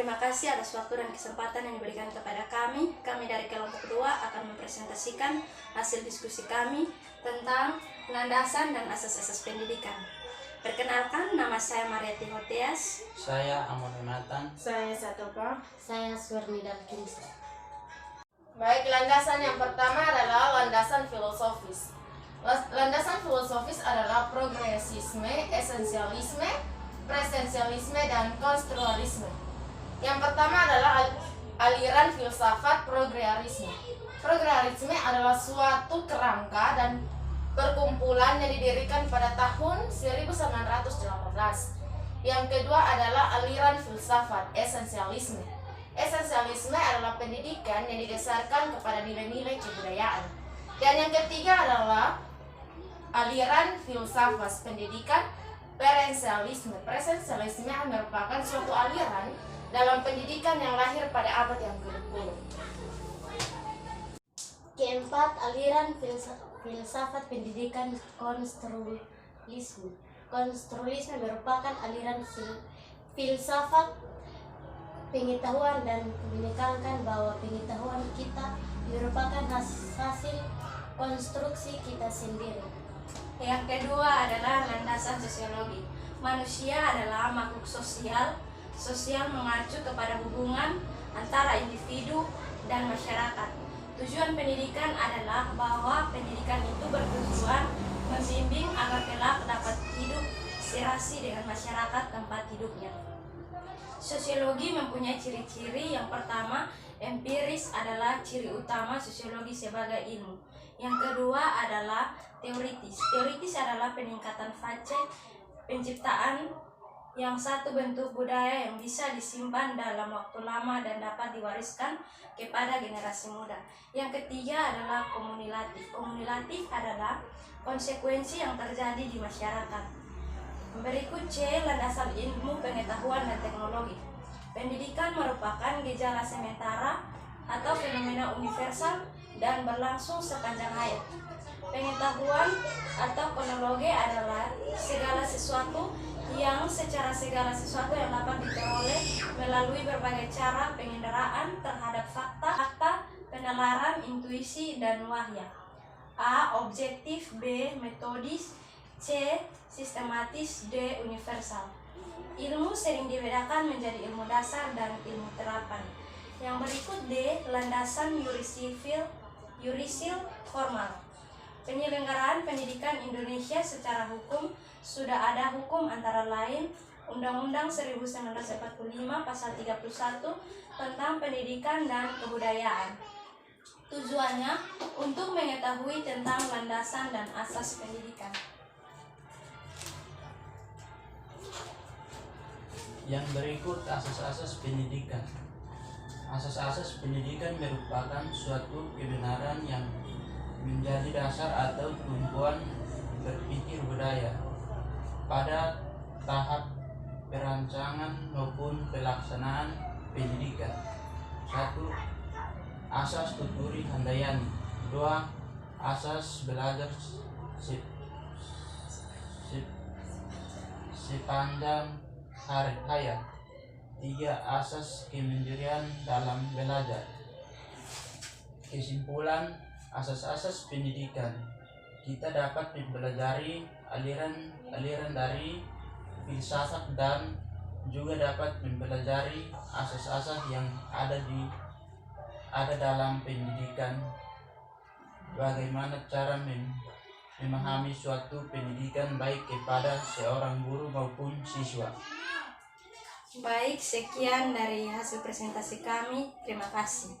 Terima kasih atas waktu dan kesempatan yang diberikan kepada kami. Kami dari kelompok 2 akan mempresentasikan hasil diskusi kami tentang landasan dan asas-asas pendidikan. Perkenalkan, nama saya Maria Timotias. Saya Amor Renatan. Saya Satopa. Saya Suarni Dalkinsa. Baik, landasan yang pertama adalah landasan filosofis. Landasan filosofis adalah progresisme, esensialisme, presensialisme, dan konstruktivisme. Yang pertama adalah aliran filsafat progresisme. Progresisme adalah suatu kerangka dan perkumpulan yang didirikan pada tahun 1918. Yang kedua adalah aliran filsafat esensialisme. Esensialisme adalah pendidikan yang didasarkan kepada nilai-nilai kebudayaan. Dan yang ketiga adalah aliran filsafat pendidikan presensialisme. Presensialisme merupakan suatu aliran dalam pendidikan yang lahir pada abad yang ke-20. Keempat, aliran filsafat pendidikan konstruktivisme. Konstruktivisme merupakan aliran filsafat pengetahuan dan menekankan bahwa pengetahuan kita merupakan hasil konstruksi kita sendiri. Yang kedua adalah landasan sosiologi. Manusia adalah makhluk sosial. Sosial mengacu kepada hubungan antara individu dan masyarakat. Tujuan pendidikan adalah bahwa pendidikan itu bertujuan membimbing agar kelak dapat hidup serasi dengan masyarakat tempat hidupnya. Sosiologi mempunyai ciri-ciri. Yang pertama, empiris adalah ciri utama sosiologi sebagai ilmu. Yang kedua adalah teoritis. Teoritis adalah peningkatan fase penciptaan yang satu bentuk budaya yang bisa disimpan dalam waktu lama dan dapat diwariskan kepada generasi muda. Yang ketiga adalah komunilatif. Komunilatif adalah konsekuensi yang terjadi di masyarakat. Berikut C, landasan ilmu, pengetahuan, dan teknologi. Pendidikan merupakan gejala sementara atau fenomena universal dan berlangsung sepanjang hayat. Pengetahuan atau kronologi adalah segala sesuatu yang dapat diperoleh melalui berbagai cara pengenderaan terhadap fakta, penalaran, intuisi, dan wahya. A, objektif. B, metodis. C, sistematis. D, universal. Ilmu sering dibedakan menjadi ilmu dasar dan ilmu terapan. Yang berikut D, landasan yurisil formal. Penyelenggaraan pendidikan Indonesia secara hukum sudah ada hukum antara lain Undang-Undang 1945 Pasal 31 tentang pendidikan dan kebudayaan. Tujuannya untuk mengetahui tentang landasan dan asas pendidikan. Yang berikut asas-asas pendidikan. Asas-asas pendidikan merupakan suatu kebenaran yang menjadi dasar atau tumpuan berpikir budaya pada tahap perancangan maupun pelaksanaan pendidikan. 1. Asas Tuturi Handayani. 2. Asas belajar sepanjang hayat. 3. Asas kemandirian dalam belajar. Kesimpulan asas-asas pendidikan, kita dapat mempelajari aliran dari filsafat dan juga dapat mempelajari asas-asas yang ada dalam pendidikan. Bagaimana cara memahami suatu pendidikan baik kepada seorang guru maupun siswa. Baik, sekian dari hasil presentasi kami. Terima kasih.